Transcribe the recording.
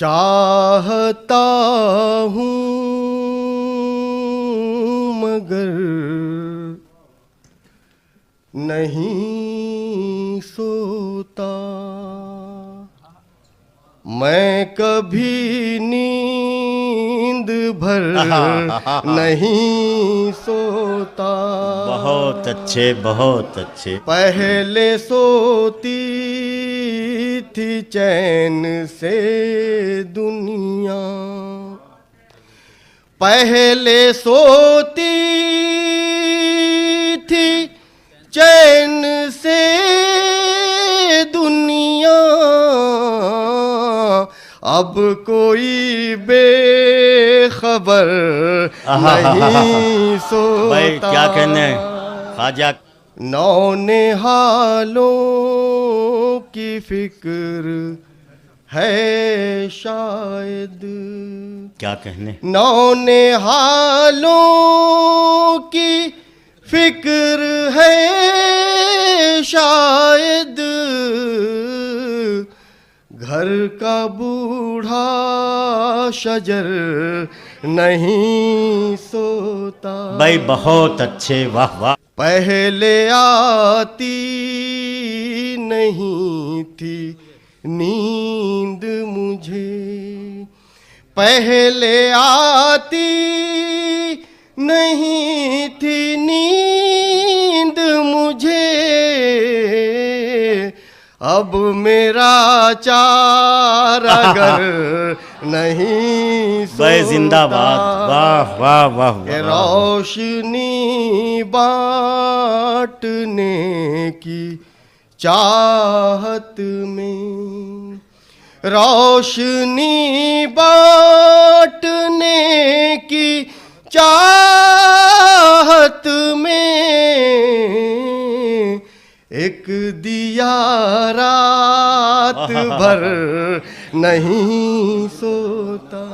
चाहता हूँ मगर नहीं सोता, मैं कभी नींद भर नहीं सोता। बहुत अच्छे, बहुत अच्छे। पहले सोती थी चैन से दुनिया, पहले सोती थी चैन से दुनिया, अब कोई बेखबर नहीं सोता। भाई क्या कहने ख्वाजा। नौनिहालों की फिक्र है शायद, क्या कहने। नौनिहालों की फिक्र है शायद, घर का बूढ़ा शजर नहीं सोता। भाई बहुत अच्छे, वाह वाह। पहले आती नहीं थी नींद मुझे, पहले आती नहीं थी नींद मुझे, अब मेरा चारागर नहीं सोता। भाई जिंदाबाद, वाह वाह वाह वाह। रोशनी बांटने की चाहत में, रोशनी बांटने की चाहत में, एक दिया रात भर नहीं सोता।